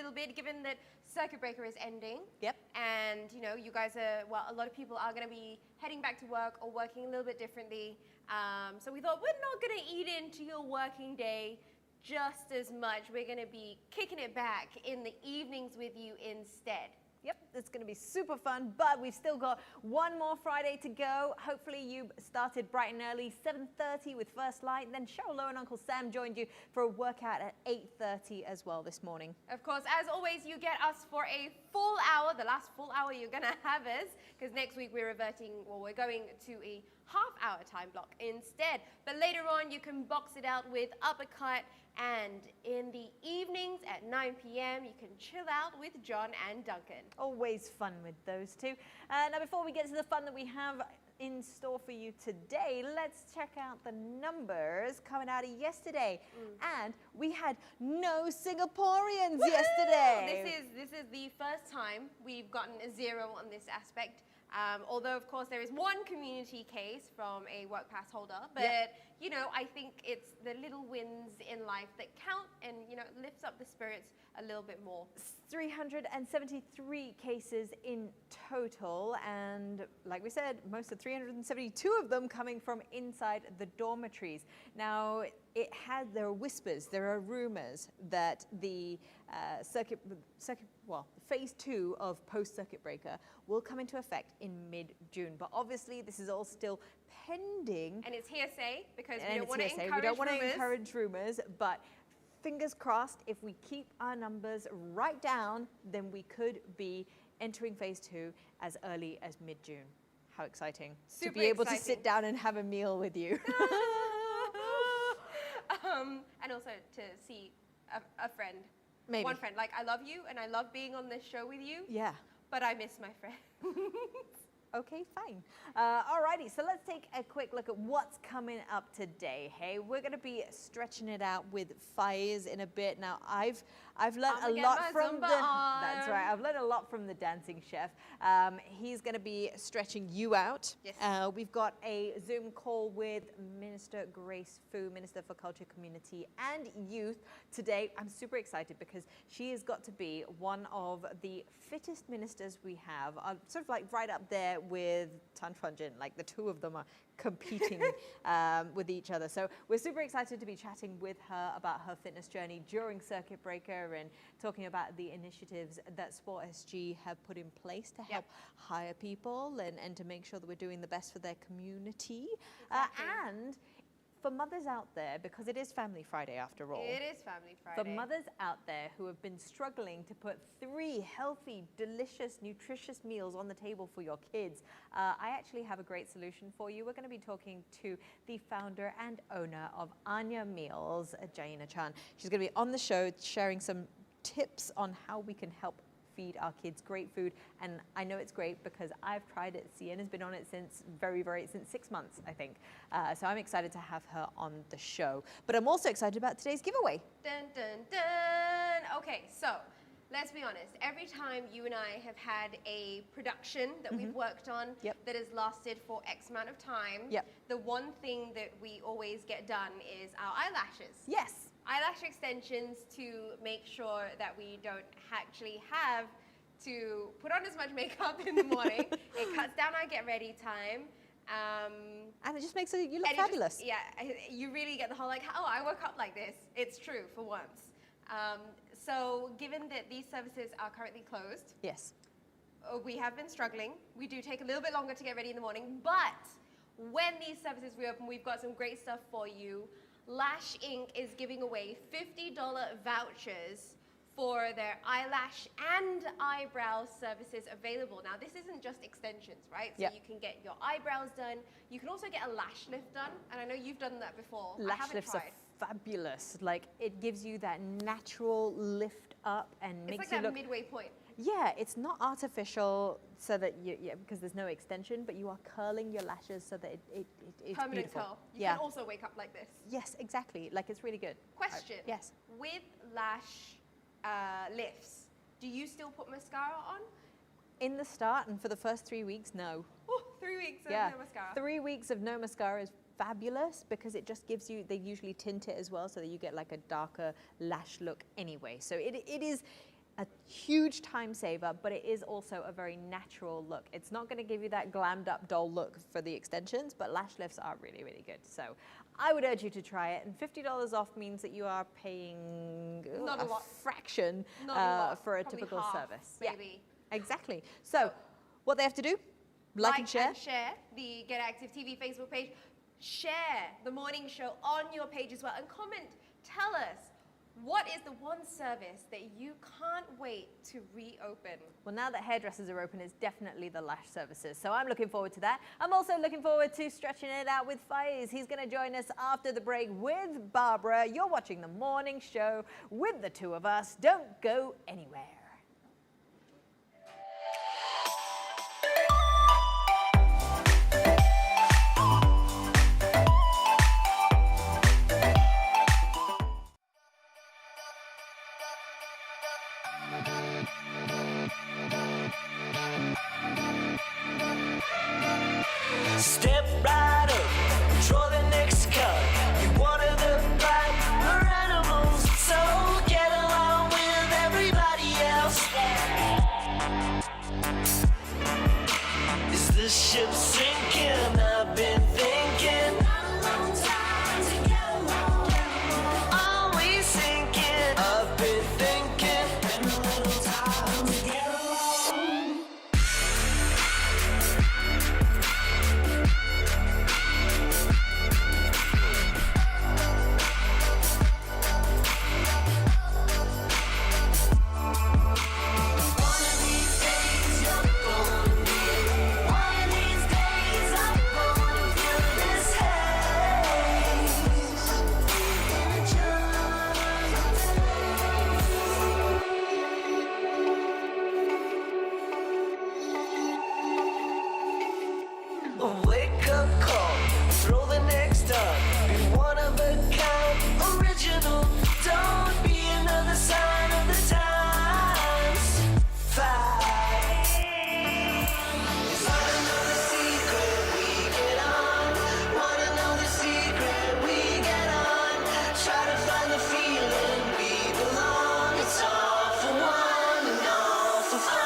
little bit, given that circuit breaker is ending. Yep. And, you know, you guys are, well, a lot of people are going to be heading back to work or working a little bit differently. So we thought we're not going to eat into your working day just as much. We're going to be kicking it back in the evenings with you instead. Yep, it's going to be super fun, but we've still got one more Friday to go. Hopefully you started bright and early, 7:30 with First Light. Then Cheryl Lowe and Uncle Sam joined you for a workout at 8:30 as well this morning. Of course, as always, you get us for a full hour, the last full hour you're going to have us, because next week we're we're going to a half-hour time block instead. But later on, you can box it out with Uppercut, and in the evenings at 9 p.m., you can chill out with John and Duncan. Always fun with those two. Now, before we get to the fun that we have in store for you today, let's check out the numbers coming out of yesterday. And we had no Singaporeans yesterday. This is the first time we've gotten a 0 on this aspect. Although, of course, there is one community case from a work pass holder, but, you know, I think it's the little wins in life that count and, you know, lifts up the spirits a little bit more. 373 cases in total, and like we said, most of 372 of them coming from inside the dormitories. Now, there are whispers, there are rumors that the phase 2 of post-circuit breaker will come into effect in mid-June. But obviously, this is all still pending. And it's hearsay, because we don't want to encourage rumors. But fingers crossed, if we keep our numbers right down, then we could be entering phase 2 as early as mid-June. How exciting. Super to be able exciting. to sit down and have a meal with you. And also to see a friend. Maybe. One friend. Like, I love you and I love being on this show with you. Yeah. But I miss my friend. Okay, fine. Alrighty, so let's take a quick look at what's coming up today. Hey, we're going to be stretching it out with Faiz in a bit. Now, I've learned a lot from that's right. I've learned a lot from the dancing chef. He's going to be stretching you out. Yes. We've got a Zoom call with Minister Grace Fu, Minister for Culture, Community and Youth today. I'm super excited because she has got to be one of the fittest ministers we have. Sort of like right up there with Tan Jin, like the two of them are competing with each other. So we're super excited to be chatting with her about her fitness journey during circuit breaker and talking about the initiatives that Sport SG have put in place to help hire people and to make sure that we're doing the best for their community. Exactly. And for mothers out there, because it is Family Friday after all. It is Family Friday. For mothers out there who have been struggling to put 3 healthy, delicious, nutritious meals on the table for your kids, I actually have a great solution for you. We're going to be talking to the founder and owner of Anya Meals, Jayina Chan. She's going to be on the show sharing some tips on how we can help feed our kids great food, and I know it's great because I've tried it. Sienna's been on it since since 6 months, I think. So I'm excited to have her on the show. But I'm also excited about today's giveaway. Dun, dun, dun. Okay, so let's be honest. Every time you and I have had a production that we've worked on that has lasted for X amount of time, the one thing that we always get done is our eyelashes. Yes. Eyelash extensions to make sure that we don't actually have to put on as much makeup in the morning. It cuts down our get ready time. And it just makes you look fabulous. You really get the whole like, oh, I woke up like this. It's true for once. So given that these services are currently closed, yes, we have been struggling. We do take a little bit longer to get ready in the morning, but when these services reopen, we've got some great stuff for you. Lash Inc. is giving away $50 vouchers for their eyelash and eyebrow services available. Now, this isn't just extensions, right? So you can get your eyebrows done. You can also get a lash lift done. And I know you've done that before. Lash lifts are fabulous. Like, it gives you that natural lift up and makes you look... It's like that midway point. Yeah, it's not artificial so that because there's no extension, but you are curling your lashes so that it's permanent beautiful. curl. You can also wake up like this. Yes, exactly. Like, it's really good. Question. Yes. With lash lifts, do you still put mascara on? In the start and for the first 3 weeks, no. Oh, 3 weeks of no mascara. 3 weeks of no mascara is fabulous because it just gives you, they usually tint it as well so that you get like a darker lash look anyway. So it is a huge time saver, but it is also a very natural look. It's not going to give you that glammed up doll look for the extensions, but lash lifts are really, really good. So I would urge you to try it. And $50 off means that you are paying Not a lot. fraction Not a lot. for a Probably typical half, service. maybe. Yeah, exactly. So what they have to do, like and share. The Get Active TV Facebook page. Share the morning show on your page as well. And comment, tell us, what is the one service that you can't wait to reopen? Well, now that hairdressers are open, it's definitely the lash services. So I'm looking forward to that. I'm also looking forward to stretching it out with Faiz. He's going to join us after the break with Barbara. You're watching the morning show with the two of us. Don't go anywhere. Step right up, draw the next card. You're one of the brighter animals, so get along with everybody else. Is the ship sinking? I've been thinking. Always sinking. I've been thinking. Been a little time to get along. A wake-up call, throw the next dart. Be one of a kind, original. Don't be another sign of the times. Fight. Wanna know the secret? We get on. Wanna know the secret? We get on. Try to find the feeling we belong. It's all for one and all for fun.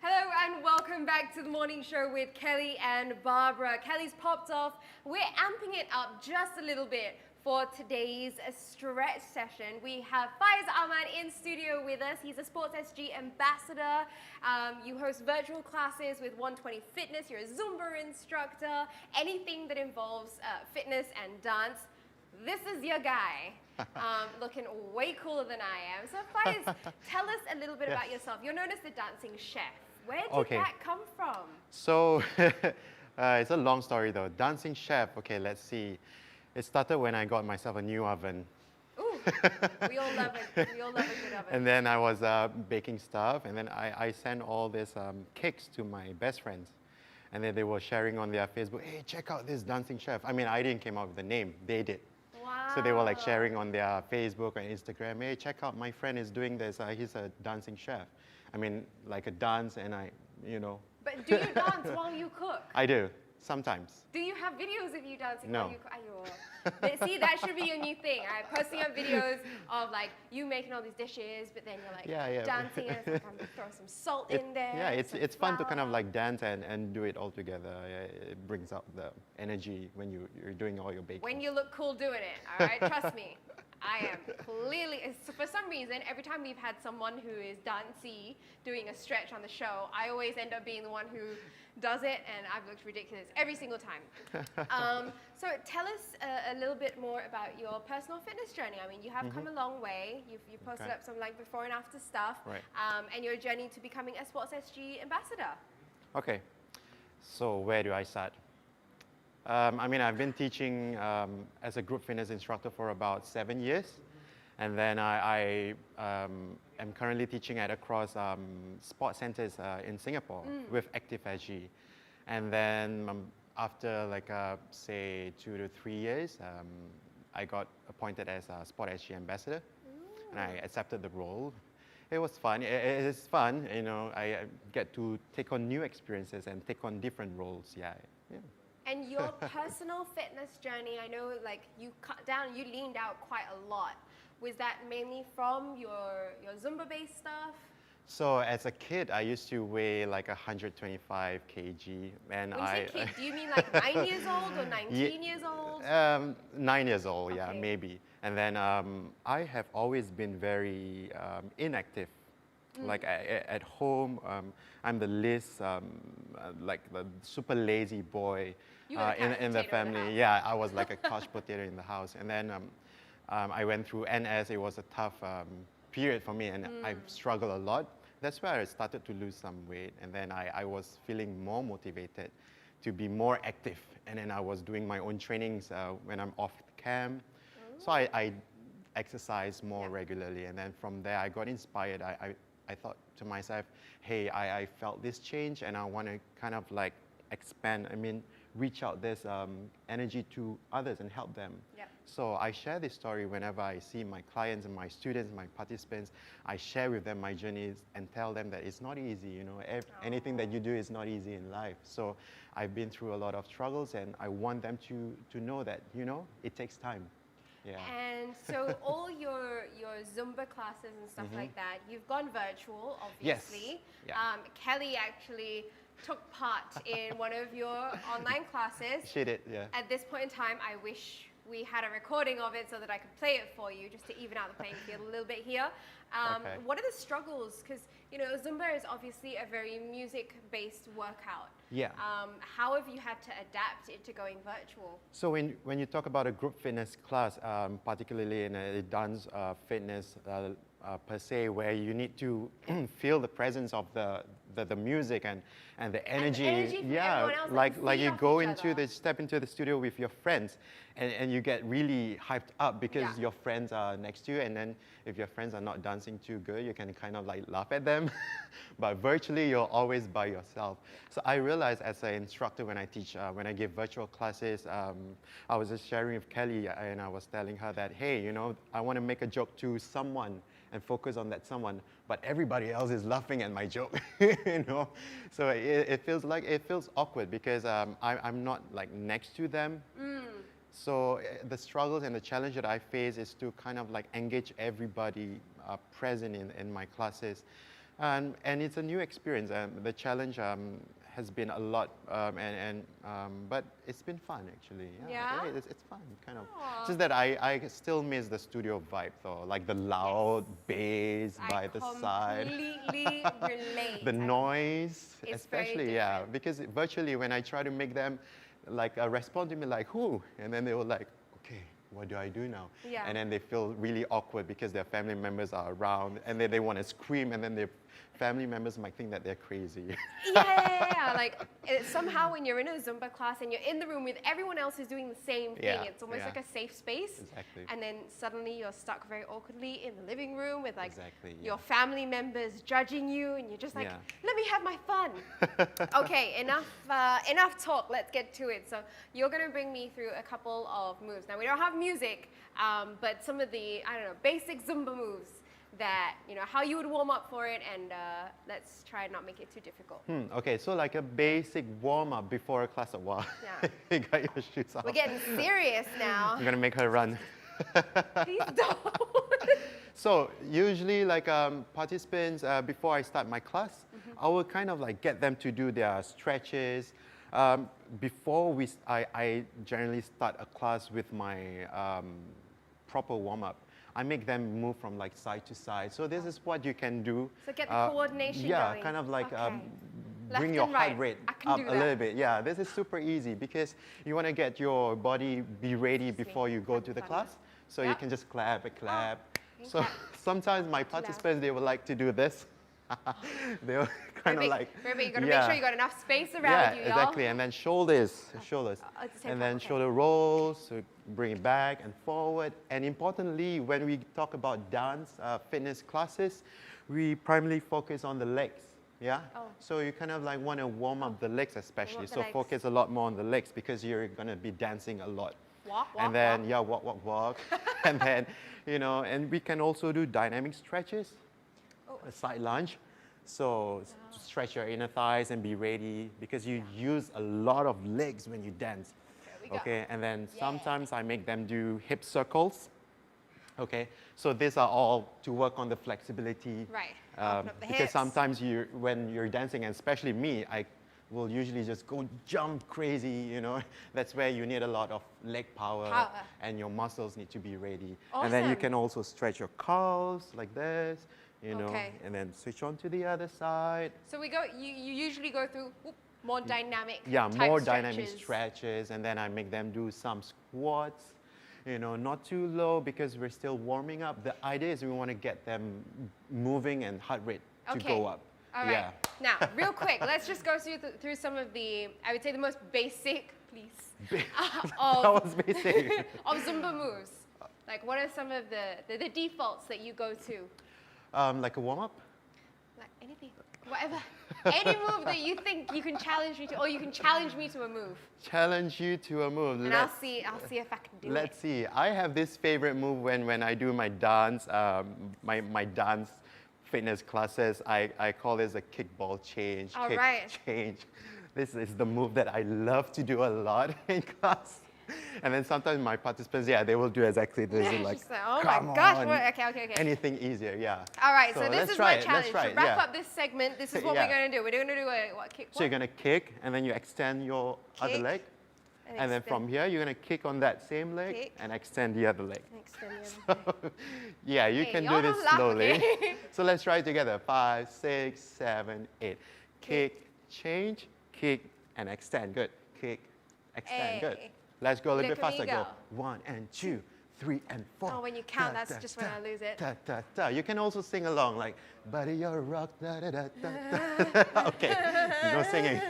Hello and welcome back to the morning show with Kelly and Barbara. Kelly's popped off. We're amping it up just a little bit for today's stretch session. We have Faiz Aman in studio with us. He's a Sports SG ambassador. You host virtual classes with 120 Fitness. You're a Zumba instructor. Anything that involves fitness and dance. This is your guy. Looking way cooler than I am. So Faiz, tell us a little bit about yourself. You're known as the dancing chef. Where did that come from? So it's a long story though. Dancing chef, okay, let's see. It started when I got myself a new oven. Ooh, we all love it. We all love a good oven. And then I was baking stuff, and then I sent all these cakes to my best friends. And then they were sharing on their Facebook, hey, check out this dancing chef. I mean, I didn't come up with the name, they did. Wow. So they were like sharing on their Facebook and Instagram, hey, check out, my friend is doing this, he's a dancing chef. I mean, like a dance, and you know. But do you dance while you cook? I do, sometimes. Do you have videos of you dancing No. while you cook? But see, that should be your new thing. Posting up videos of like you making all these dishes, but then you're like dancing, and it's like I'm throwing some salt in there. Yeah, it's fun to kind of flour. like dance and do it all together. Yeah, it brings out the energy when you're doing all your baking. When you look cool doing it, all right? Trust me. I am clearly, for some reason, every time we've had someone who is dancey doing a stretch on the show, I always end up being the one who does it, and I've looked ridiculous every single time. So tell us a little bit more about your personal fitness journey. I mean, you have come a long way. You've posted up some like before and after stuff, Right. And your journey to becoming a Sports SG ambassador. Okay, so where do I start? I mean, I've been teaching as a group fitness instructor for about 7 years. And then I am currently teaching at across sport centers in Singapore with Active SG. And then after like say 2 to 3 years, I got appointed as a Sport SG ambassador, and I accepted the role. It was fun. It is fun, you know. I get to take on new experiences and take on different roles. Yeah. And your personal fitness journey, I know like you cut down, you leaned out quite a lot. Was that mainly from your Zumba-based stuff? So as a kid, I used to weigh like 125 kg, and When you say kid, do you mean like 9 years old or 19 years old? 9 years old, yeah, Okay. maybe. And then I have always been very inactive. Like at home, I'm the least, like the super lazy boy You were the couch in the potato in the family. house. Yeah, I was like a couch potato in the house. And then I went through NS. It was a tough period for me, and I struggled a lot. That's where I started to lose some weight, and then I was feeling more motivated to be more active. And then I was doing my own trainings when I'm off camp. So I exercise more regularly, and then from there I got inspired. I thought to myself, hey, I felt this change, and I want to kind of like expand, reach out this energy to others and help them. Yep. So I share this story whenever I see my clients and my students, my participants. I share with them my journeys and tell them that it's not easy, you know, anything that you do is not easy in life. So I've been through a lot of struggles, and I want them to know that, you know, it takes time. Yeah. And so all your Zumba classes and stuff like that, you've gone virtual, obviously. Yeah. Kelly actually took part in one of your online classes. She did, yeah. At this point in time, I wish we had a recording of it so that I could play it for you, just to even out the playing field a little bit here. Okay. What are the struggles? Because, you know, Zumba is obviously a very music-based workout. Yeah. How have you had to adapt it to going virtual? So when you talk about a group fitness class, particularly in a dance fitness per se, where you need to feel the presence of the music and the energy, energy from everyone else, like you feed go off each into other. step into the studio with your friends, and you get really hyped up because Yeah. your friends are next to you, and then if your friends are not dancing too good, you can kind of like laugh at them. But virtually, you're always by yourself. So I realized as an instructor when I teach, when I give virtual classes, I was just sharing with Kelly, and I was telling her that, hey, you know, I want to make a joke to someone and focus on that someone, but everybody else is laughing at my joke, you know? So it feels awkward because I'm not like next to them. So the struggles and the challenge that I face is to kind of like engage everybody present in my classes. And it's a new experience. The challenge has been a lot, but it's been fun actually. Yeah? It's fun, kind of. Aw. Just that I still miss the studio vibe though, like the loud bass by the side. completely relate. The noise, It's very especially, yeah. different. Because virtually, when I try to make them like respond to me like, who? And then they were like, okay, what do I do now? Yeah. And then they feel really awkward because their family members are around, and then they want to scream, and then their family members might think that they're crazy. Yeah. Like somehow when you're in a Zumba class and you're in the room with everyone else who's doing the same thing, Yeah, it's almost yeah. like a safe space. Exactly. And then suddenly you're stuck very awkwardly in the living room with like Exactly, yeah. your family members judging you, and you're just like, Yeah. let me have my fun. Okay, enough talk. Let's get to it. So you're gonna bring me through a couple of moves. Now we don't have music, but some of the basic Zumba moves that how you would warm up for it, and let's try and not make it too difficult. Okay, so like a basic warm-up before a class of wow. Yeah. You got your shoes off. We're getting serious now. I'm gonna make her run. Please don't. So usually, like participants, before I start my class, I will kind of like get them to do their stretches. Before I generally start a class with my proper warm-up. I make them move from like side to side. So this is what you can do. So get the coordination yeah, going. kind of like Okay. bring Left your and heart right. rate I can up do a that. little bit. Yeah, this is super easy because you want to get your body be ready before you go to the class. So you Yep. can just clap and clap. and So clap. sometimes my Too loud. participants, they would like to do this. They were kind of like, very big. You gotta make sure you got enough space around yeah, you, y'all. exactly. And then shoulders, At the same and time, then okay. shoulder rolls, so bring it back and forward. And importantly, when we talk about dance, fitness classes, we primarily focus on the legs. Yeah. Oh. So you kind of like want to warm up the legs, especially. the So legs. focus a lot more on the legs because you're gonna be dancing a lot. Walk, And then walk, and then and we can also do dynamic stretches, a side lunge. So to stretch your inner thighs and be ready because you use a lot of legs when you dance. There we go. Okay, and then sometimes I make them do hip circles. Okay, so these are all to work on the flexibility. Right. Open up the Because hips. sometimes when you're dancing, and especially me, I will usually just go jump crazy, That's where you need a lot of leg power. And your muscles need to be ready. And then you Awesome. can also stretch your calves like this, Okay. and then switch on to the other side. So we go. You usually go through more dynamic. Yeah, type more dynamic stretches. stretches, and then I make them do some squats, not too low because we're still warming up. The idea is we want to get them moving and heart rate to go up. All right. Yeah. Now, real quick, let's just go through some of the, I would say the most basic, please, That was basic. of Zumba moves. Like, what are some of the defaults that you go to? Like a warm up? Like anything, whatever. Any move that you think you can challenge me to, or you can challenge me to a move. Challenge you to a move. And I'll see if I can do it. Let's see. I have this favorite move when I do my dance, my dance fitness classes. I call this a kickball change. All kick right. change. This is the move that I love to do a lot in class. And then sometimes my participants, they will do exactly this. They're like, She's like, oh come my gosh, on. okay. Anything easier, yeah. All right, so this let's is try my it, challenge. Let's try To it, wrap yeah. up this segment, this is what Yeah. we're going to do. We're going to do a kick. So you're going to kick, and then you extend your other Kick, leg. And then from here, you're going to kick on that same leg Kick. and extend the other leg. Extend the other leg. Yeah, you Hey, can y'all do this don't laugh, slowly. okay? So let's try it together. 5, 6, 7, 8. Kick, change, kick, and extend. Good. Kick, extend. Good. Hey. Let's go a little Look bit at me faster. go. 1 and 2, 3 and 4. Oh, when you count, that's just when I lose it. Ta, ta, ta. You can also sing along like, buddy, you're a rock, da, da, da, da, da. Okay, no singing.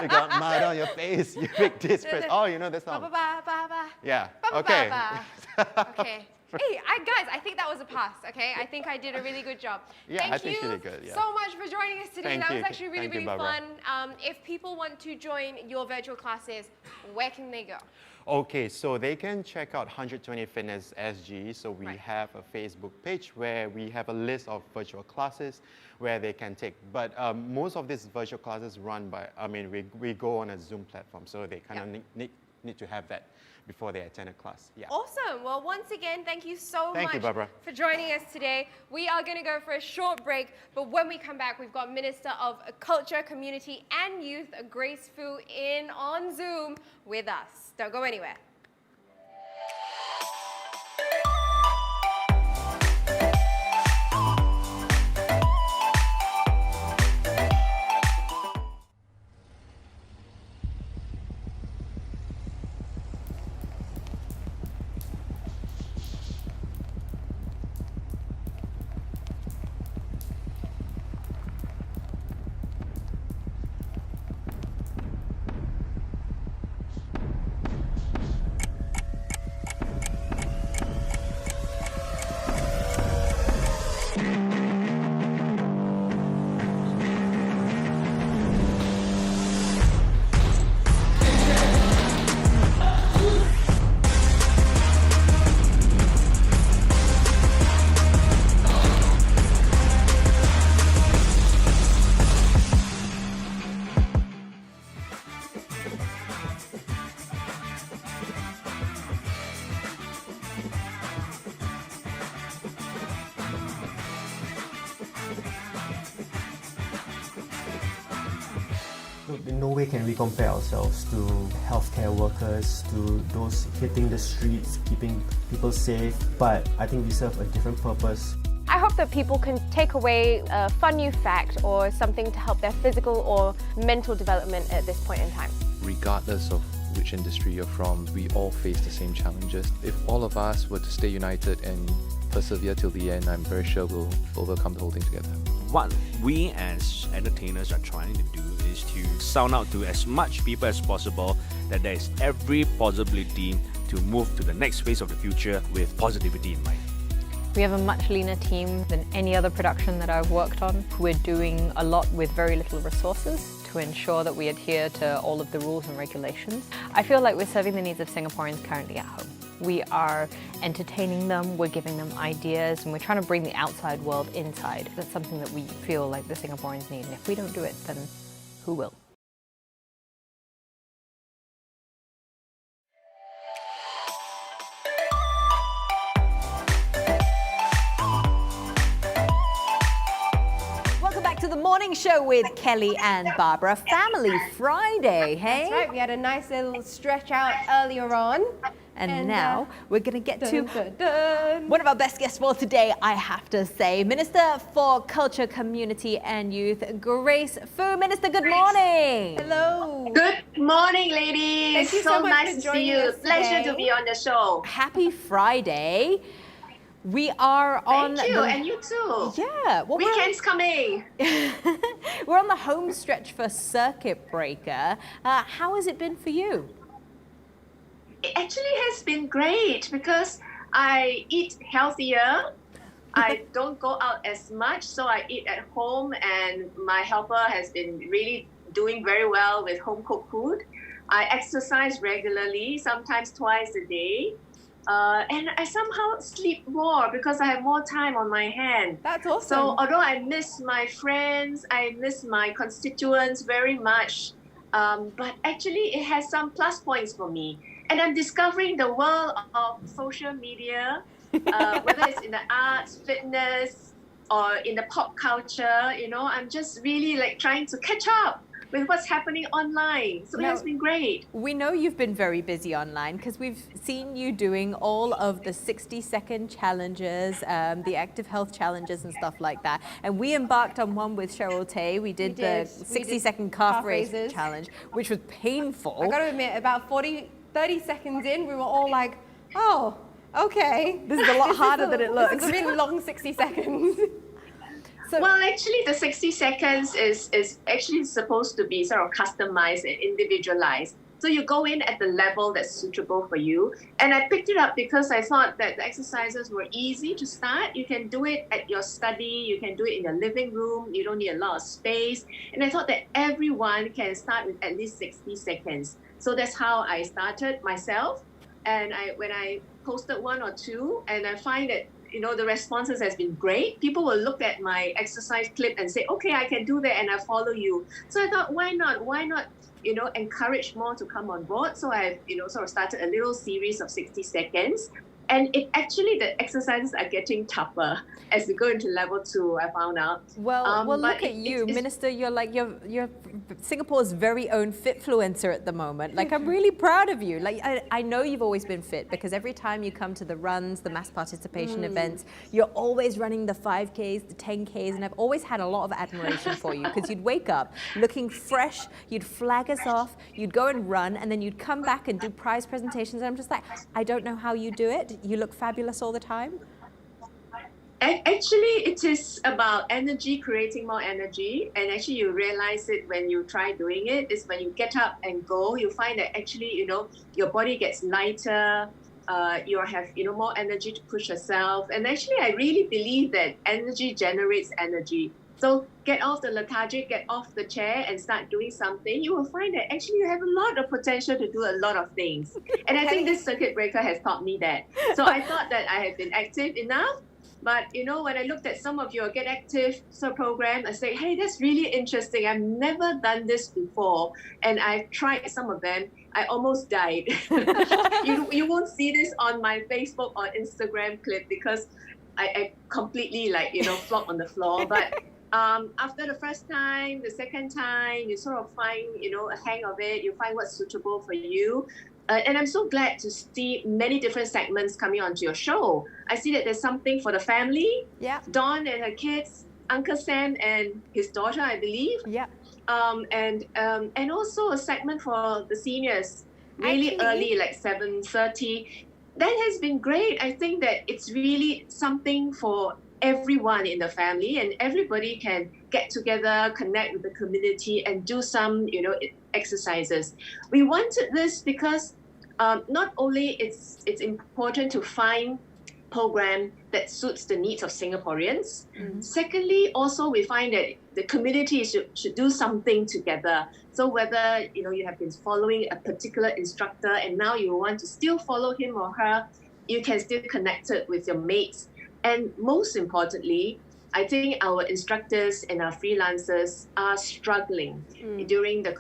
You got mud on your face, you big disgrace. Oh, you know the Ba, song. ba, ba, ba, ba. Yeah, Ba, ba, okay. ba, ba. Okay. Hey, guys, I think that was a pass, okay? I think I did a really good job. Yeah, Thank I think you you did good, yeah. so much for joining us today. Thank That you. was actually really, Thank you, really Barbara. fun. If people want to join your virtual classes, where can they go? Okay, so they can check out 120 Fitness SG. So we Right. have a Facebook page where we have a list of virtual classes where they can take. But most of these virtual classes run by, we go on a Zoom platform. So they kind of need to have that before they attend a class. Yeah. Awesome. Well, once again, thank you so Thank you, much Barbara. for joining us today. We are going to go for a short break, but when we come back, we've got Minister of Culture, Community and Youth, Grace Fu, in on Zoom with us. Don't go anywhere. Look, in no way can we compare ourselves to healthcare workers, to those hitting the streets, keeping people safe, but I think we serve a different purpose. I hope that people can take away a fun new fact or something to help their physical or mental development at this point in time. Regardless of which industry you're from, we all face the same challenges. If all of us were to stay united and persevere till the end, I'm very sure we'll overcome the whole thing together. What we as entertainers are trying to do is to sound out to as much people as possible that there is every possibility to move to the next phase of the future with positivity in mind. We have a much leaner team than any other production that I've worked on. We're doing a lot with very little resources to ensure that we adhere to all of the rules and regulations. I feel like we're serving the needs of Singaporeans currently at home. We are entertaining them, we're giving them ideas, and we're trying to bring the outside world inside. That's something that we feel like the Singaporeans need, and if we don't do it, then who will? To the morning show with Kelly and Barbara. Family Friday, hey? That's right, we had a nice little stretch out earlier on. And now we're going to get to dun. one of our best guests for today, I have to say. Minister for Culture, Community and Youth, Grace Fu. Minister, good morning. Hello. Good morning, ladies. Thank you so much nice for to see joining you. us Pleasure today. to be on the show. Happy Friday. We are on Thank you, the... and you too. Yeah. Well, Weekend's coming. we're on the home stretch for Circuit Breaker. How has it been for you? It actually has been great because I eat healthier. I don't go out as much, so I eat at home, and my helper has been really doing very well with home cooked food. I exercise regularly, sometimes twice a day. And I somehow sleep more because I have more time on my hand. That's awesome. So although I miss my friends, I miss my constituents very much, but actually it has some plus points for me. And I'm discovering the world of social media, whether it's in the arts, fitness, or in the pop culture. You know, I'm just really like trying to catch up with what's happening online. So it has been great. We know you've been very busy online because we've seen you doing all of the 60-second challenges, the active health challenges and stuff like that. And we embarked on one with Cheryl Tay. We did the 60-second calf raise raises. challenge, which was painful. I gotta admit, about 30 seconds in, we were all like, oh, okay. This is a lot harder than it looks. This is a really long 60 seconds. Well, actually, the 60 seconds is actually supposed to be sort of customized and individualized. So you go in at the level that's suitable for you. And I picked it up because I thought that the exercises were easy to start. You can do it at your study. You can do it in your living room. You don't need a lot of space. And I thought that everyone can start with at least 60 seconds. So that's how I started myself. And when I posted one or two, and I find that the responses has been great. People will look at my exercise clip and say, okay, I can do that, and I follow you. So I thought, why not, encourage more to come on board? So I've, sort of started a little series of 60 seconds. And the exercises are getting tougher as we go into level 2, I found out. Well, look at you, Minister. You're Singapore's very own Fitfluencer at the moment. Like, I'm really proud of you. Like, I know you've always been fit because every time you come to the runs, the mass participation events, you're always running the 5Ks, the 10Ks, and I've always had a lot of admiration for you because you'd wake up looking fresh, you'd flag us off, you'd go and run, and then you'd come back and do prize presentations. And I'm just like, I don't know how you do it. You look fabulous all the time. Actually, it is about energy, creating more energy. And actually, you realize it when you try doing it. Is when you get up and go, you find that actually, your body gets lighter. You have, more energy to push yourself. And actually, I really believe that energy generates energy. So get off the lethargic, get off the chair and start doing something. You will find that actually you have a lot of potential to do a lot of things. And I think this circuit breaker has taught me that. So I thought that I had been active enough. But, when I looked at some of your Get Active program, I said, hey, that's really interesting. I've never done this before. And I've tried some of them. I almost died. You won't see this on my Facebook or Instagram clip because I completely flop on the floor. But after the first time, the second time, you sort of find, a hang of it. You find what's suitable for you. And I'm so glad to see many different segments coming onto your show. I see that there's something for the family. Yeah. Dawn and her kids, Uncle Sam and his daughter, I believe. Yeah. And also a segment for the seniors, really Actually, early, like 7:30. That has been great. I think that it's really something for everyone in the family, and everybody can get together, connect with the community, and do some, exercises. We wanted this because not only it's important to find program that suits the needs of Singaporeans. Secondly, also we find that the community should do something together. So whether you have been following a particular instructor and now you want to still follow him or her, you can still connect it with your mates. And most importantly, I think our instructors and our freelancers are struggling during the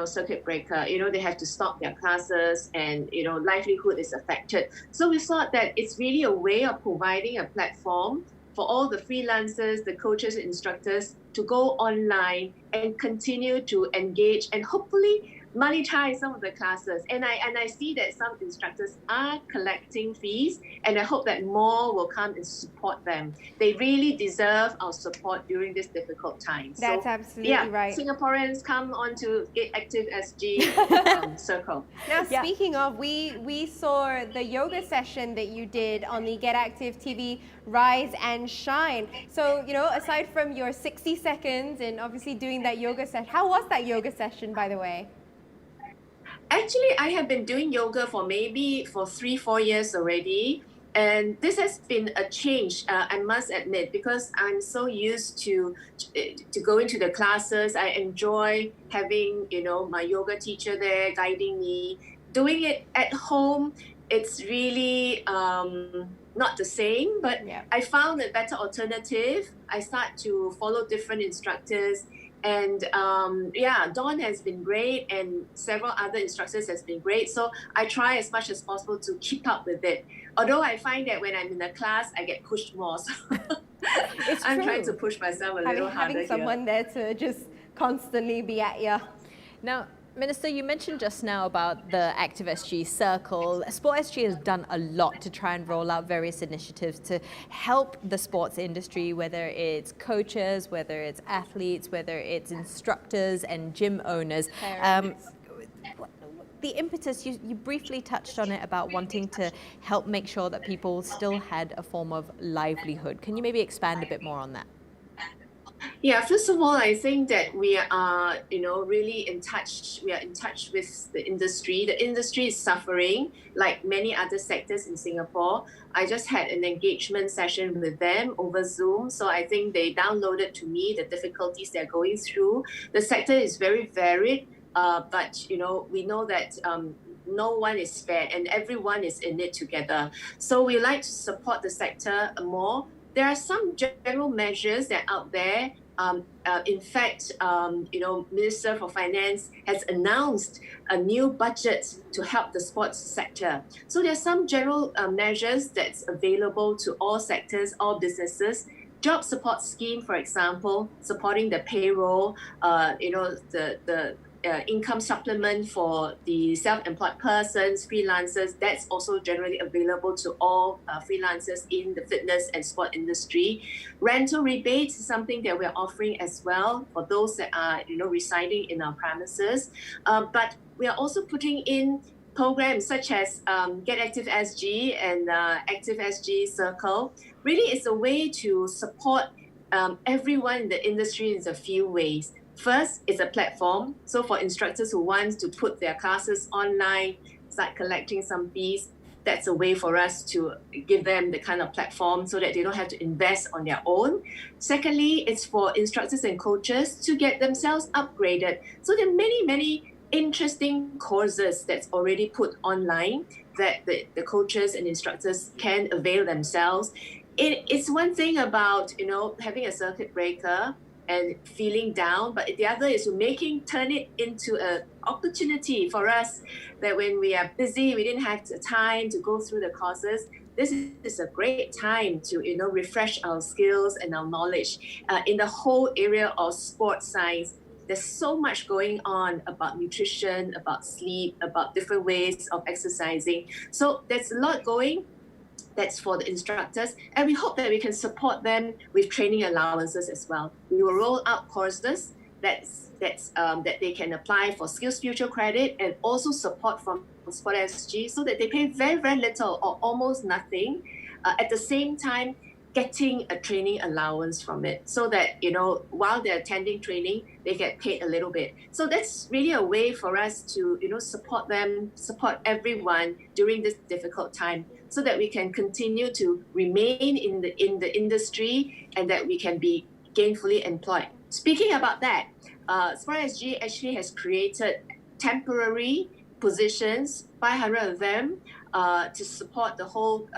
circuit breaker. They have to stop their classes, and livelihood is affected. So we thought that it's really a way of providing a platform for all the freelancers, the coaches, and instructors to go online and continue to engage and hopefully monetize some of the classes. And I see that some instructors are collecting fees, and I hope that more will come and support them. They really deserve our support during this difficult time. That's absolutely right. Singaporeans, come on to Get Active SG circle. Now, speaking of, we saw the yoga session that you did on the Get Active TV Rise and Shine. So, aside from your 60 seconds and obviously doing that yoga session, how was that yoga session, by the way? Actually, I have been doing yoga for 3-4 years already. And this has been a change, I must admit, because I'm so used to going to the classes. I enjoy having, my yoga teacher there guiding me. Doing it at home, it's really not the same, but I found a better alternative. I start to follow different instructors. And Dawn has been great, and several other instructors has been great. So I try as much as possible to keep up with it. Although I find that when I'm in the class, I get pushed more. So I'm trying to push myself a little harder having someone there to just constantly be at you. Now, Minister, you mentioned just now about the Active SG Circle. Sport SG has done a lot to try and roll out various initiatives to help the sports industry, whether it's coaches, whether it's athletes, whether it's instructors and gym owners. The impetus, you briefly touched on it about wanting to help make sure that people still had a form of livelihood. Can you maybe expand a bit more on that? Yeah, first of all, I think that we are, really in touch. We are in touch with the industry. The industry is suffering, like many other sectors in Singapore. I just had an engagement session with them over Zoom. So I think they downloaded to me the difficulties they're going through. The sector is very varied, but, we know that no one is spared and everyone is in it together. So we like to support the sector more. There are some general measures that are out there. In fact, Minister for Finance has announced a new budget to help the sports sector. So there are some general measures that's available to all sectors, all businesses. Job support scheme, for example, supporting the payroll, the income supplement for the self-employed persons, freelancers, that's also generally available to all freelancers in the fitness and sport industry. Rental rebates is something that we're offering as well for those that are, residing in our premises. But we are also putting in programs such as Get Active SG and Active SG Circle. Really, it's a way to support everyone in the industry in a few ways. First, it's a platform. So for instructors who want to put their classes online, start collecting some fees, that's a way for us to give them the kind of platform so that they don't have to invest on their own. Secondly, it's for instructors and coaches to get themselves upgraded. So there are many, many interesting courses that's already put online that the coaches and instructors can avail themselves. It's one thing about, having a circuit breaker and feeling down, but the other is turn it into an opportunity for us that when we are busy, we didn't have the time to go through the courses. This is a great time to refresh our skills and our knowledge in the whole area of sports science. There's so much going on about nutrition, about sleep, about different ways of exercising. So there's a lot going. That's for the instructors, and we hope that we can support them with training allowances as well. We will roll out courses that they can apply for Skills Future credit and also support from Sport SG so that they pay very, very little or almost nothing. At the same time, getting a training allowance from it so that, while they're attending training, they get paid a little bit. So that's really a way for us to, support them, support everyone during this difficult time so that we can continue to remain in the industry and that we can be gainfully employed. Speaking about that, Sport SG actually has created temporary positions, 500 of them, to support the whole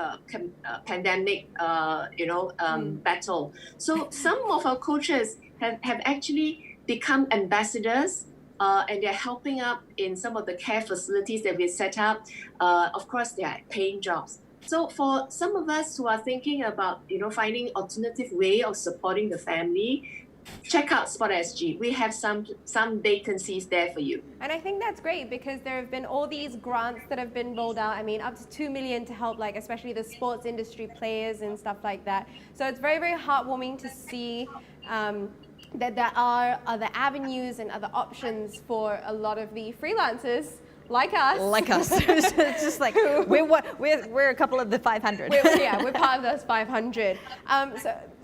pandemic, battle. So some of our coaches have actually become ambassadors, and they're helping out in some of the care facilities that we set up. Of course, they are paying jobs. So for some of us who are thinking about, finding alternative way of supporting the family, check out Sport SG. We have some vacancies there for you. And I think that's great because there have been all these grants that have been rolled out. I mean, up to 2 million to help, like, especially the sports industry players and stuff like that. So it's very, very heartwarming to see that there are other avenues and other options for a lot of the freelancers like us. Like us. It's just like, we're a couple of the 500. We're part of those 500.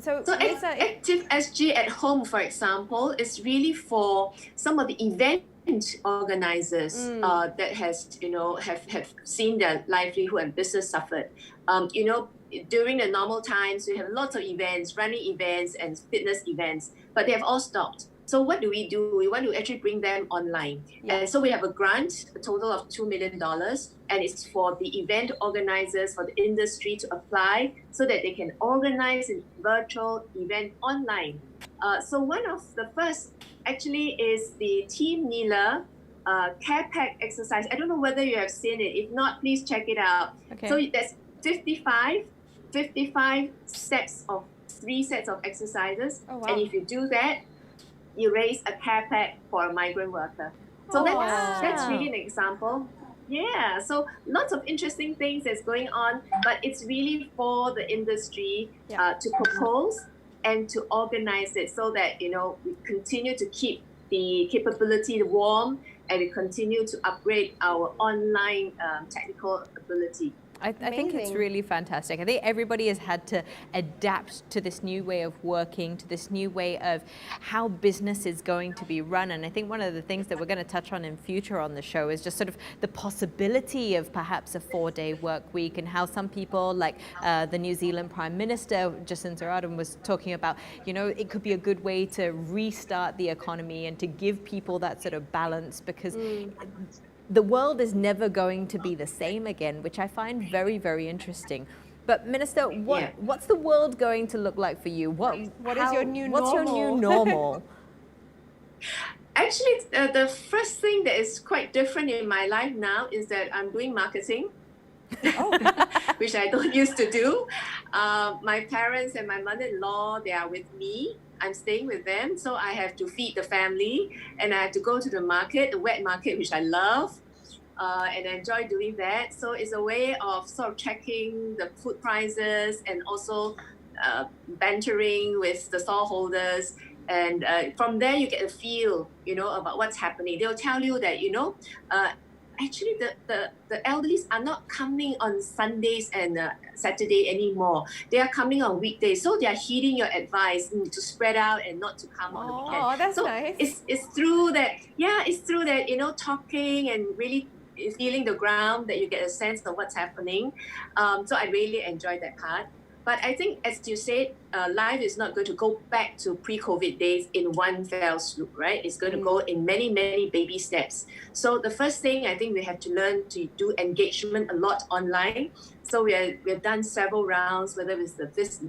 So Lisa, Active SG at Home, for example, is really for some of the event organizers that have seen their livelihood and business suffered. During the normal times, we have lots of events, running events and fitness events, but they have all stopped. So what do? We want to actually bring them online. Yeah. And so we have a grant, a total of $2 million, and it's for the event organizers, for the industry to apply so that they can organize a virtual event online. So one of the first actually is the Team Nila Care Pack exercise. I don't know whether you have seen it. If not, please check it out. Okay. So that's 55 steps of 3 sets of exercises. Oh, wow. And if you do that, you raise a care pack for a migrant worker. So that's really an example. Yeah, so lots of interesting things that's going on, but it's really for the industry to propose and to organize it so that, we continue to keep the capability warm and we continue to upgrade our online technical ability. I think it's really fantastic. I think everybody has had to adapt to this new way of working, to this new way of how business is going to be run. And I think one of the things that we're going to touch on in future on the show is just sort of the possibility of perhaps a 4-day work week and how some people like the New Zealand Prime Minister, Jacinda Ardern, was talking about, it could be a good way to restart the economy and to give people that sort of balance because the world is never going to be the same again, which I find very, very interesting. But Minister, what's the world going to look like for you? What's your new normal? Actually, the first thing that is quite different in my life now is that I'm doing marketing, which I don't used to do. My parents and my mother-in-law, they are with me. I'm staying with them, so I have to feed the family and I have to go to the market, the wet market, which I love, and I enjoy doing that. So it's a way of sort of checking the food prices and also bantering with the stallholders. And from there, you get a feel, about what's happening. They'll tell you that, actually the elderlies are not coming on Sundays and Saturday anymore. They are coming on weekdays. So they are heeding your advice to spread out and not to come on the weekend. Oh, that's so nice. It's through that, talking and really feeling the ground that you get a sense of what's happening. So I really enjoyed that part. But I think, as you said, life is not going to go back to pre-COVID days in one fell swoop, right? It's going to go in many, many baby steps. So the first thing I think we have to learn to do engagement a lot online. So we've done several rounds, whether it's the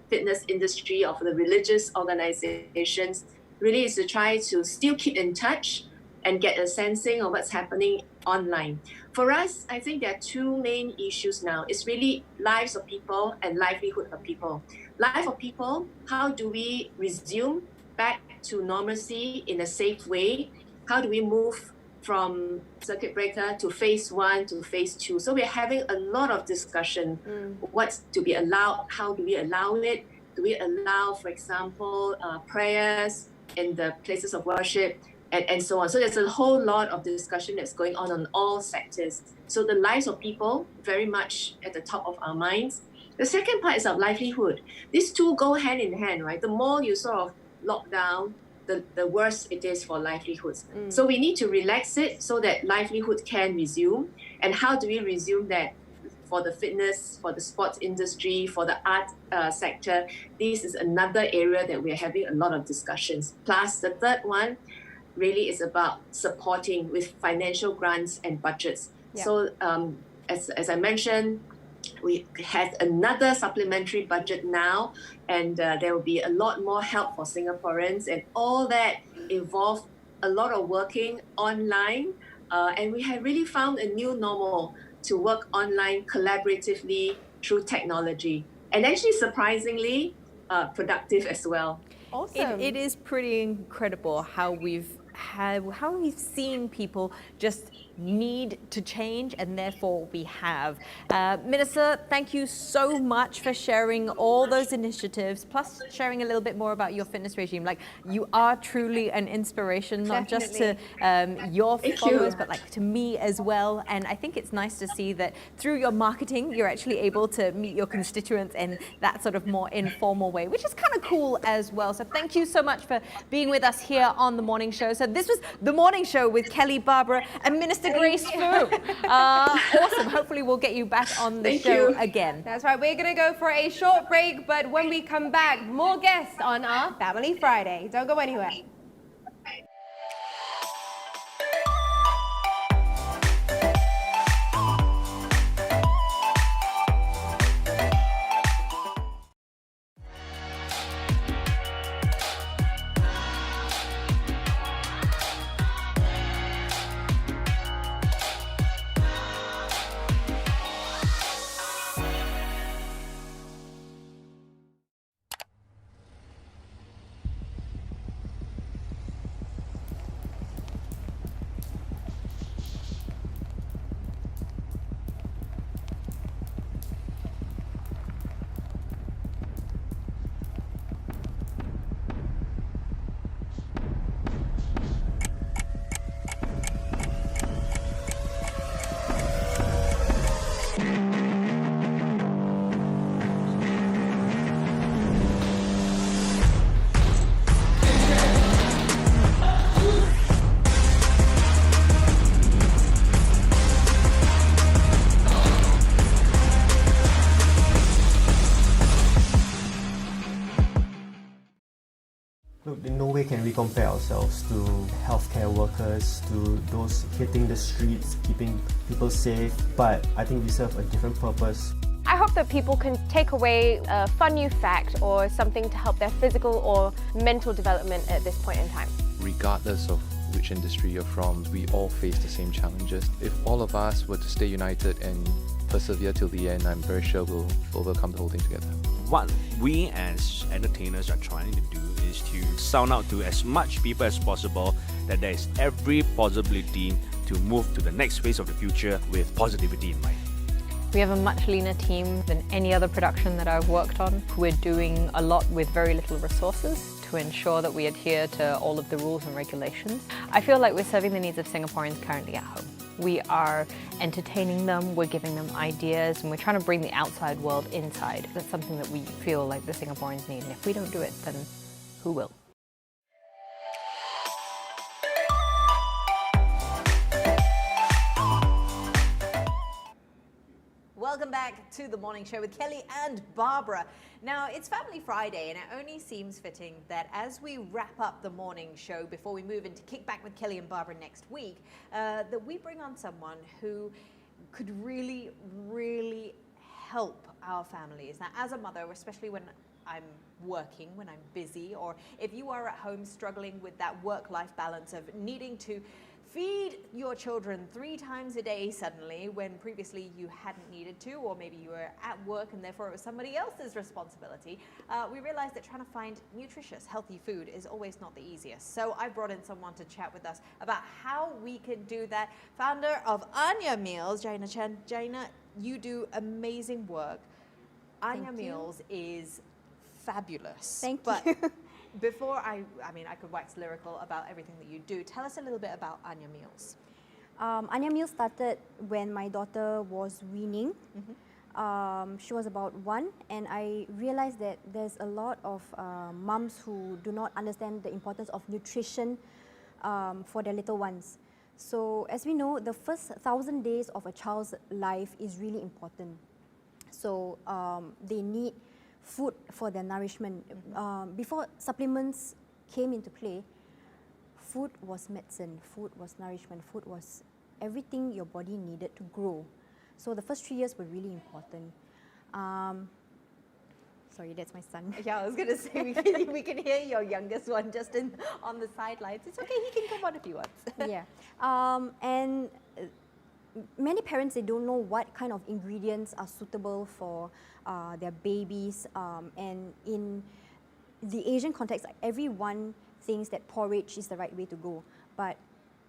fitness industry or for the religious organizations, really is to try to still keep in touch and get a sensing of what's happening online. For us, I think there are 2 main issues now. It's really lives of people and livelihood of people. Life of people, how do we resume back to normalcy in a safe way? How do we move from circuit breaker to phase 1 to phase 2? So we're having a lot of discussion. What's to be allowed? How do we allow it? Do we allow, for example, prayers in the places of worship? and so on. So there's a whole lot of discussion that's going on all sectors. So the lives of people very much at the top of our minds. The second part is our livelihood. These two go hand in hand, right? The more you sort of lock down, the worse it is for livelihoods. So we need to relax it so that livelihood can resume. And how do we resume that? For the fitness, for the sports industry, for the art sector, this is another area that we're having a lot of discussions. Plus, the third one really is about supporting with financial grants and budgets. Yeah. So as I mentioned, we have another supplementary budget now, and there will be a lot more help for Singaporeans, and all that involve a lot of working online, and we have really found a new normal to work online collaboratively through technology, and actually surprisingly productive as well. Awesome. It is pretty incredible how we've seen people just need to change, and therefore we have. Minister, thank you so much for sharing all those initiatives, plus sharing a little bit more about your fitness regime. Like, you are truly an inspiration, not just to your followers, but like to me as well. And I think it's nice to see that through your marketing, you're actually able to meet your constituents in that sort of more informal way, which is kind of cool as well. So thank you so much for being with us here on The Morning Show. So this was The Morning Show with Kelly, Barbara, and Minister Grace Fu. Awesome. Hopefully we'll get you back on the show again. That's right. We're going to go for a short break, but when we come back, more guests on our Family Friday. Don't go anywhere. Look, in no way can we compare ourselves to healthcare workers, to those hitting the streets, keeping people safe, but I think we serve a different purpose. I hope that people can take away a fun new fact or something to help their physical or mental development at this point in time. Regardless of which industry you're from, we all face the same challenges. If all of us were to stay united and persevere till the end, I'm very sure we'll overcome the whole thing together. What we as entertainers are trying to do is to sound out to as much people as possible that there is every possibility to move to the next phase of the future with positivity in mind. We have a much leaner team than any other production that I've worked on. We're doing a lot with very little resources to ensure that we adhere to all of the rules and regulations. I feel like we're serving the needs of Singaporeans currently at home. We are entertaining them, we're giving them ideas, and we're trying to bring the outside world inside. That's something that we feel like the Singaporeans need, and if we don't do it, then who will? Welcome back to The Morning Show with Kelly and Barbara. Now, it's Family Friday, and it only seems fitting that as we wrap up the morning show before we move into Kick Back with Kelly and Barbara next week, that we bring on someone who could really, really help our families. Now, as a mother, especially when I'm working, when I'm busy, or if you are at home struggling with that work-life balance of needing to feed your children 3 times a day suddenly when previously you hadn't needed to, or maybe you were at work and therefore it was somebody else's responsibility, we realized that trying to find nutritious, healthy food is always not the easiest. So I brought in someone to chat with us about how we can do that. Founder of Anya Meals, Jayina Chan. Jayina, you do amazing work. Anya Meals is fabulous. Thank but you. before I mean, I could wax lyrical about everything that you do. Tell us a little bit about Anya Meals. Anya Meals started when my daughter was weaning. She was about 1, and I realized that there's a lot of mums who do not understand the importance of nutrition for their little ones. So as we know, the first 1,000 days of a child's life is really important. So they need food for their nourishment. Before supplements came into play, food was medicine, food was nourishment, food was everything your body needed to grow. So the first 3 years were really important. Sorry, that's my son. Yeah, I was going to say, we can hear your youngest one just on the sidelines. It's okay, he can come on if he wants. Yeah. And many parents, they don't know what kind of ingredients are suitable for their babies. And in the Asian context, like, everyone thinks that porridge is the right way to go, but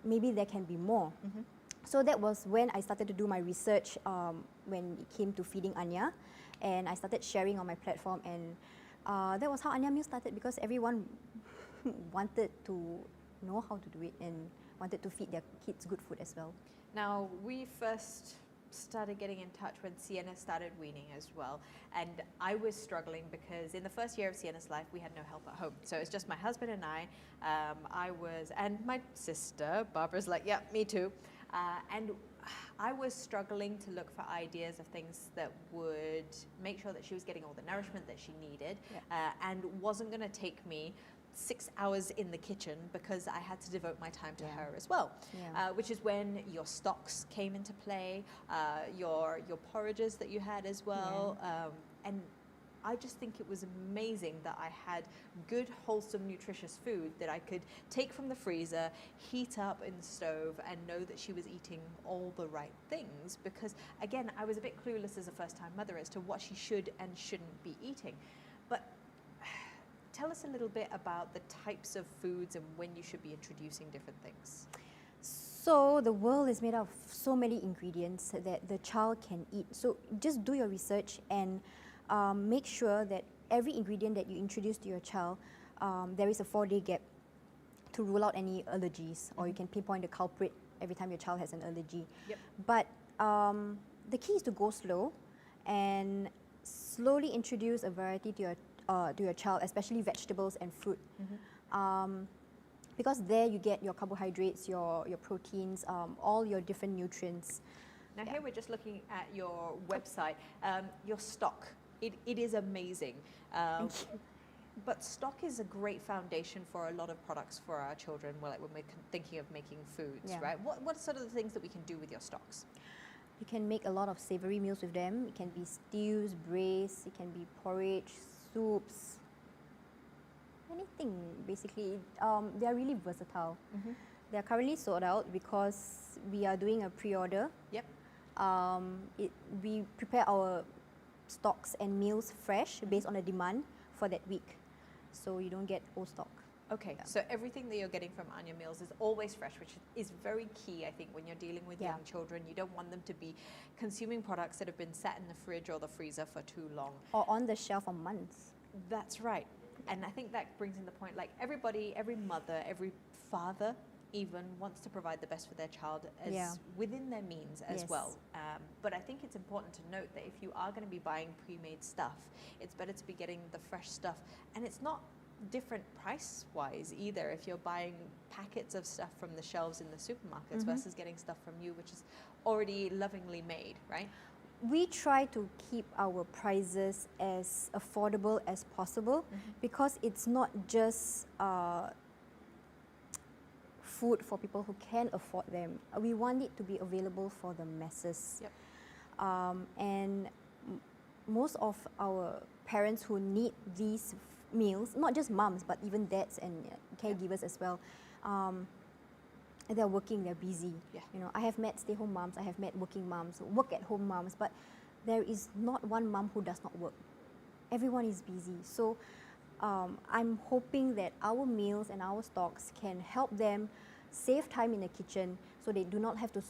maybe there can be more. So that was when I started to do my research when it came to feeding Anya, and I started sharing on my platform, and that was how Anya Meals started, because everyone wanted to know how to do it and wanted to feed their kids good food as well. Now, we first started getting in touch when Sienna started weaning as well, and I was struggling because in the first year of Sienna's life we had no help at home, so it's just my husband and I and my sister Barbara's like, yeah, me too, and I was struggling to look for ideas of things that would make sure that she was getting all the nourishment that she needed, and wasn't going to take me 6 hours in the kitchen, because I had to devote my time to her as well, which is when your stocks came into play, your porridges that you had as well, and I just think it was amazing that I had good, wholesome, nutritious food that I could take from the freezer, heat up in the stove, and know that she was eating all the right things, because again, I was a bit clueless as a first-time mother as to what she should and shouldn't be eating. But tell us a little bit about the types of foods and when you should be introducing different things. So the world is made of so many ingredients that the child can eat. So just do your research and make sure that every ingredient that you introduce to your child, there is a 4-day gap to rule out any allergies, or you can pinpoint the culprit every time your child has an allergy. But the key is to go slow and slowly introduce a variety to your child, especially vegetables and fruit. Because there you get your carbohydrates, your proteins, all your different nutrients. Now here we're just looking at your website, your stock. It is amazing. Thank you. But stock is a great foundation for a lot of products for our children, well, like when we're thinking of making foods, right? What are sort of the things that we can do with your stocks? You can make a lot of savory meals with them. It can be stews, braised, it can be porridge, soups, anything basically. They are really versatile. They are currently sold out because we are doing a pre-order. We prepare our stocks and meals fresh based on the demand for that week, so you don't get old stock. Okay, so everything that you're getting from Anya Meals is always fresh, which is very key, I think, when you're dealing with young children. You don't want them to be consuming products that have been sat in the fridge or the freezer for too long. Or on the shelf for months. That's right. And I think that brings in the point, like everybody, every mother, every father even wants to provide the best for their child as within their means as well. But I think it's important to note that if you are going to be buying pre-made stuff, it's better to be getting the fresh stuff. And it's not different price-wise either if you're buying packets of stuff from the shelves in the supermarkets versus getting stuff from you, which is already lovingly made, right? We try to keep our prices as affordable as possible because it's not just food for people who can afford them. We want it to be available for the masses. And most of our parents who need these meals, not just moms, but even dads and caregivers as well, they're working, they're busy. You know, I have met stay-home moms, I have met working moms, work-at-home moms, but there is not one mom who does not work. Everyone is busy. So I'm hoping that our meals and our stocks can help them save time in the kitchen, so they do not have to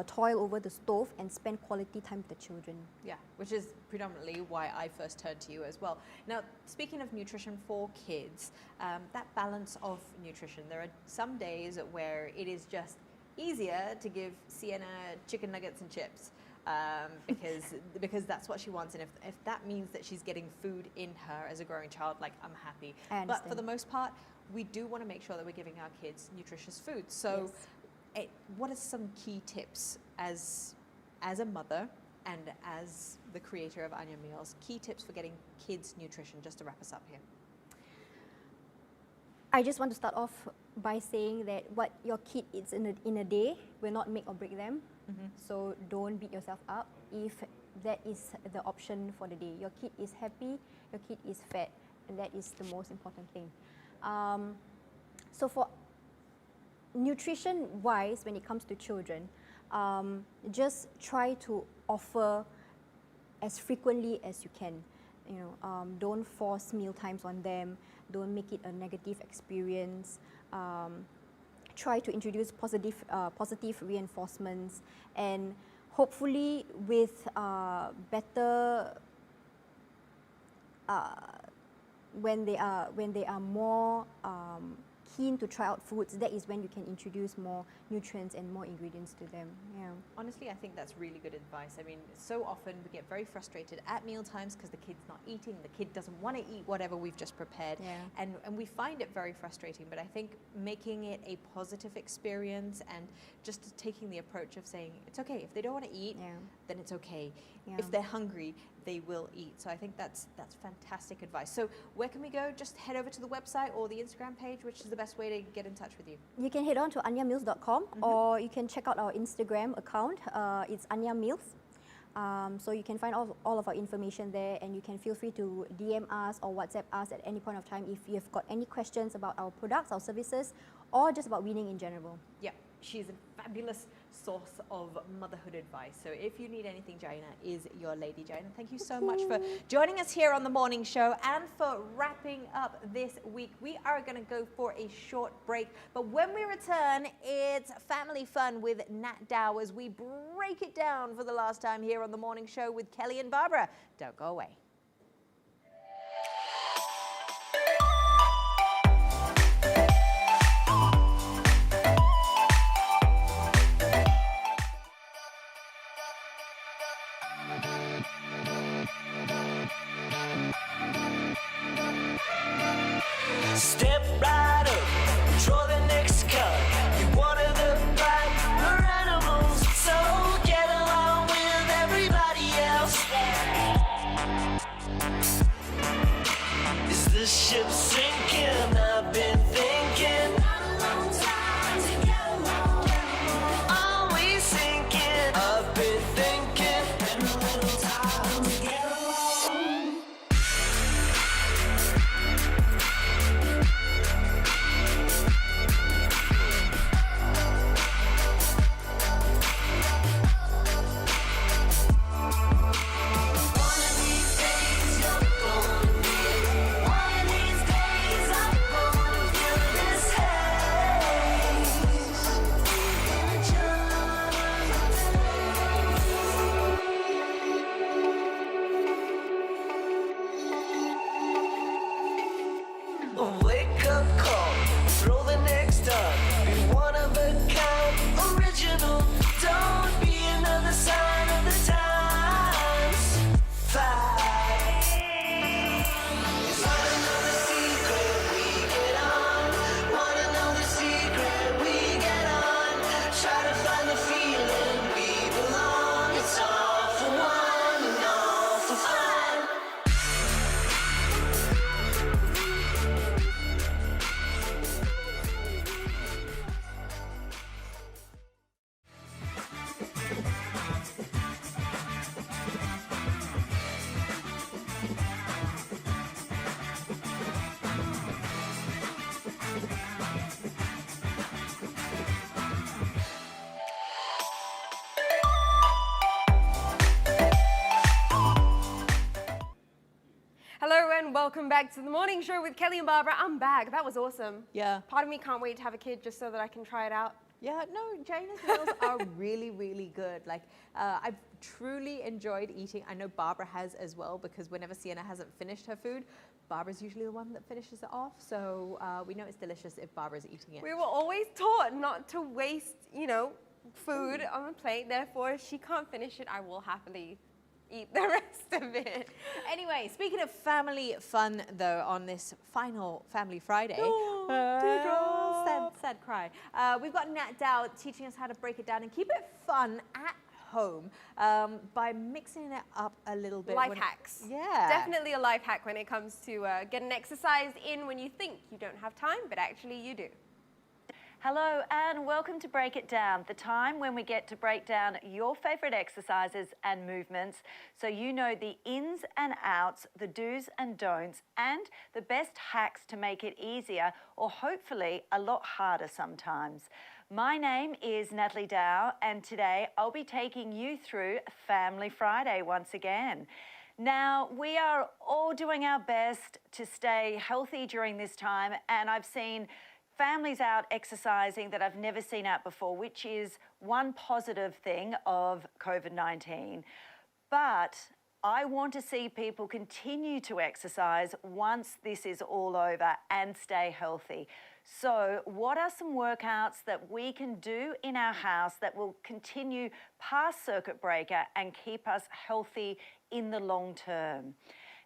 toil over the stove and spend quality time with the children. Yeah, which is predominantly why I first turned to you as well. Now, speaking of nutrition for kids, that balance of nutrition, there are some days where it is just easier to give Sienna chicken nuggets and chips because that's what she wants. And if that means that she's getting food in her as a growing child, like, I'm happy. But for the most part, we do want to make sure that we're giving our kids nutritious food. So what are some key tips as a mother and as the creator of Anya Meals, key tips for getting kids nutrition, just to wrap us up here? I just want to start off by saying that what your kid eats in a day will not make or break them. So don't beat yourself up if that is the option for the day. Your kid is happy, your kid is fed, and that is the most important thing. So for nutrition-wise, when it comes to children, just try to offer as frequently as you can. Don't force meal times on them. Don't make it a negative experience. Try to introduce positive reinforcements, and hopefully with better when they are more keen to try out foods, that is when you can introduce more nutrients and more ingredients to them. Yeah. Honestly, I think that's really good advice. I mean, so often we get very frustrated at meal times because the kid's not eating, the kid doesn't want to eat whatever we've just prepared, and we find it very frustrating. But I think making it a positive experience and just taking the approach of saying, it's okay, if they don't want to eat, then it's okay. If they're hungry, they will eat. So I think that's fantastic advice. So where can we go? Just head over to the website or the Instagram page, which is the best way to get in touch with you? You can head on to anyameals.com or you can check out our Instagram account. It's Anya Meals. So you can find all of our information there, and you can feel free to DM us or WhatsApp us at any point of time if you've got any questions about our products, our services, or just about weaning in general. Yeah, she's a fabulous source of motherhood advice. So if you need anything, Jayina is your lady. Jayina, thank you so much for joining us here on the morning show and for wrapping up this week. We are going to go for a short break, but when we return, it's family fun with Nat Dau as we break it down for the last time here on the morning show with Kelly and Barbara. Don't go away. Step right up, draw the next card. You're one of the bright animals, so get along with everybody else. Is the ship sinking? I've been thinking. Always sinking. I've been thinking. Been a little time to get along. Wake up call, throw the next up. Be one of a kind, original. Don't be another sign of the times. Fight. Wanna know the secret? We get on. Wanna know the secret? We get on. Try to find the feeling we belong. It's all for one and all for fun. Hello and welcome back to the morning show with Kelly and Barbara. I'm back. That was awesome. Yeah. Part of me can't wait to have a kid just so that I can try it out. Yeah, no, Jayina's meals are really, really good. Like, I've truly enjoyed eating. I know Barbara has as well, because whenever Sienna hasn't finished her food, Barbara's usually the one that finishes it off. So we know it's delicious if Barbara's eating it. We were always taught not to waste, you know, food on a plate. Therefore, if she can't finish it, I will happily eat the rest of it. Anyway, speaking of family fun, though, on this final Family Friday, sad cry. We've got Nat Dau teaching us how to break it down and keep it fun at home by mixing it up a little bit. Life hacks. Yeah. Definitely a life hack when it comes to getting exercise in when you think you don't have time, but actually you do. Hello and welcome to Break It Down, the time when we get to break down your favourite exercises and movements so you know the ins and outs, the do's and don'ts, and the best hacks to make it easier or hopefully a lot harder sometimes. My name is Natalie Dau and today I'll be taking you through Family Friday once again. Now, we are all doing our best to stay healthy during this time, and I've seen families out exercising that I've never seen out before, which is one positive thing of COVID-19. But I want to see people continue to exercise once this is all over and stay healthy. So what are some workouts that we can do in our house that will continue past circuit breaker and keep us healthy in the long term?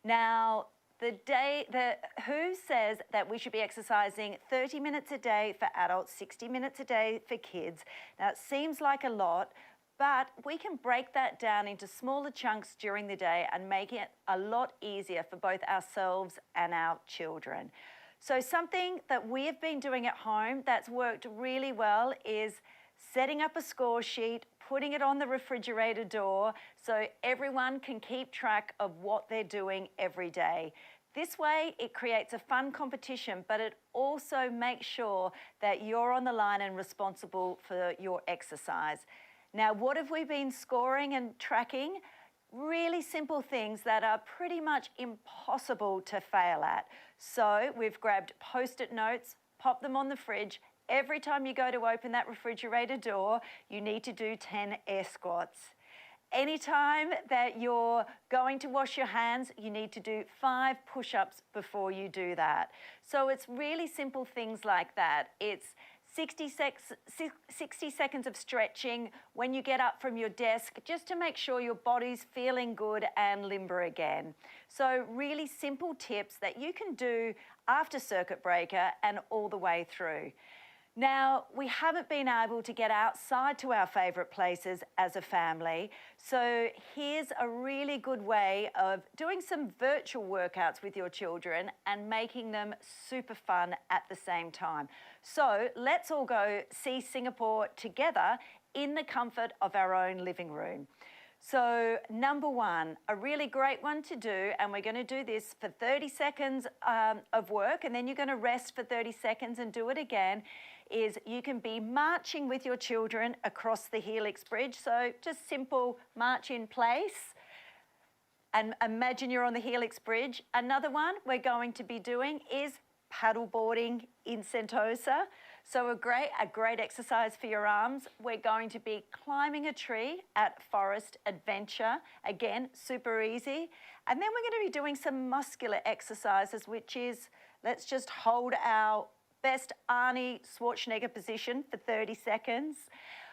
Now, WHO says that we should be exercising 30 minutes a day for adults, 60 minutes a day for kids. Now, it seems like a lot, but we can break that down into smaller chunks during the day and make it a lot easier for both ourselves and our children. So something that we have been doing at home that's worked really well is setting up a score sheet, putting it on the refrigerator door so everyone can keep track of what they're doing every day. This way, it creates a fun competition, but it also makes sure that you're on the line and responsible for your exercise. Now, what have we been scoring and tracking? Really simple things that are pretty much impossible to fail at. So we've grabbed Post-it notes, pop them on the fridge. Every time you go to open that refrigerator door, you need to do 10 air squats. Anytime that you're going to wash your hands, you need to do 5 push-ups before you do that. So it's really simple things like that. It's 60 seconds of stretching when you get up from your desk, just to make sure your body's feeling good and limber again. So really simple tips that you can do after circuit breaker and all the way through. Now, we haven't been able to get outside to our favourite places as a family, so here's a really good way of doing some virtual workouts with your children and making them super fun at the same time. So let's all go see Singapore together in the comfort of our own living room. So number one, a really great one to do, and we're going to do this for 30 seconds of work, and then you're going to rest for 30 seconds and do it again, is you can be marching with your children across the Helix Bridge. So just simple march in place and imagine you're on the Helix Bridge. Another one we're going to be doing is paddleboarding in Sentosa. So a great exercise for your arms. We're going to be climbing a tree at Forest Adventure. Again, super easy. And then we're going to be doing some muscular exercises, which is, let's just hold our best Arnie Schwarzenegger position for 30 seconds.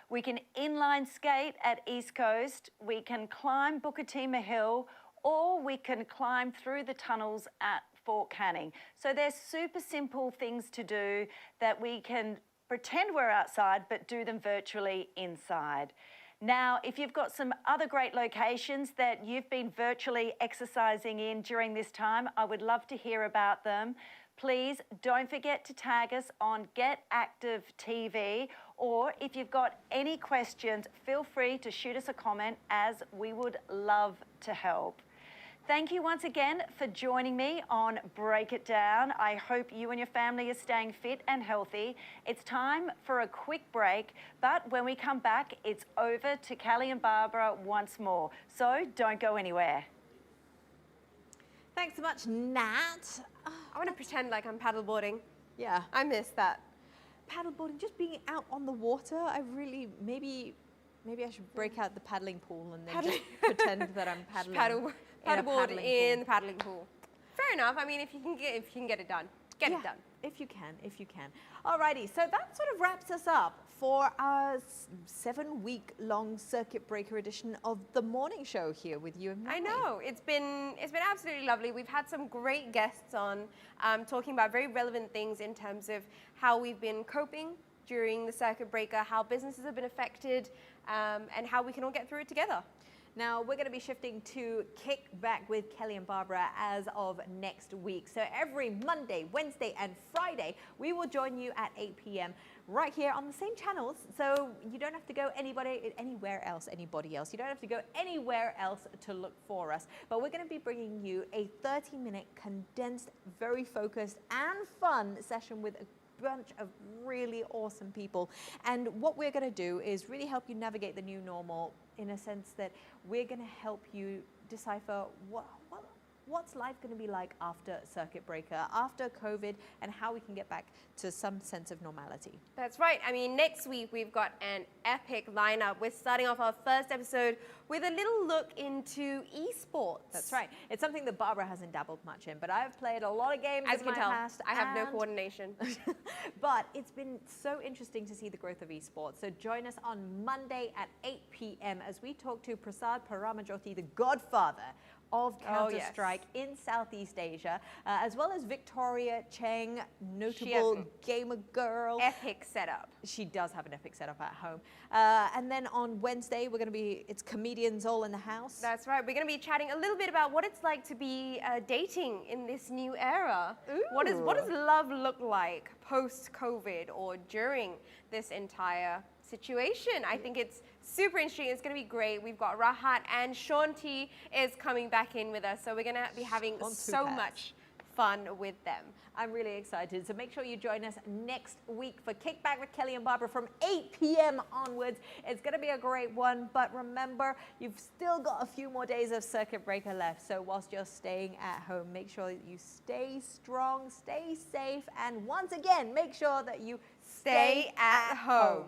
We can inline skate at East Coast. We can climb Bukit Timah Hill, or we can climb through the tunnels at Fort Canning. So there's super simple things to do that we can pretend we're outside, but do them virtually inside. Now, if you've got some other great locations that you've been virtually exercising in during this time, I would love to hear about them. Please don't forget to tag us on Get Active TV, or if you've got any questions, feel free to shoot us a comment, as we would love to help. Thank you once again for joining me on Break It Down. I hope you and your family are staying fit and healthy. It's time for a quick break, but when we come back, it's over to Callie and Barbara once more. So don't go anywhere. Thanks so much, Nat. I want to pretend like I'm paddleboarding. Yeah. I miss that. paddleboarding, just being out on the water. I really, maybe I should break out the paddling pool and then just pretend that I'm paddling. Paddleboard in the paddling pool. Fair enough. I mean, if you can get it done, get it done. If you can. Alrighty, so that sort of wraps us up for our 7-week-long circuit breaker edition of the morning show here with you and me. I know, it's been absolutely lovely. We've had some great guests on talking about very relevant things in terms of how we've been coping during the circuit breaker, how businesses have been affected, and how we can all get through it together. Now, we're going to be shifting to Kick Back with Kelly and Barbara as of next week. So every Monday, Wednesday, and Friday, we will join you at 8 p.m. right here on the same channels. So you don't have to go anybody else. You don't have to go anywhere else to look for us. But we're going to be bringing you a 30-minute condensed, very focused, and fun session with a bunch of really awesome people. And what we're going to do is really help you navigate the new normal in a sense that we're going to help you decipher what's life going to be like after circuit breaker, after COVID, and how we can get back to some sense of normality. That's right. I mean, next week we've got an epic lineup. We're starting off our first episode with a little look into esports. That's right. It's something that Barbara hasn't dabbled much in, but I've played a lot of games As in you my can tell, past. I have no coordination. But it's been so interesting to see the growth of esports. So join us on Monday at 8 p.m. as we talk to Prasad Paramajoti, the godfather of Counter-Strike in Southeast Asia, as well as Victoria Cheng, notable gamer girl. Epic setup. She does have an epic setup at home. And then on Wednesday, it's comedians all in the house. That's right. We're going to be chatting a little bit about what it's like to be dating in this new era. Ooh. What does love look like post-COVID or during this entire situation? I think it's super interesting. It's going to be great. We've got Rahat and Shanti is coming back in with us. So we're going to be having so much fun with them. I'm really excited. So make sure you join us next week for Kick Back with Kelly and Barbara from 8 p.m. onwards. It's going to be a great one. But remember, you've still got a few more days of circuit breaker left. So whilst you're staying at home, make sure that you stay strong, stay safe, and once again, make sure that you stay at home.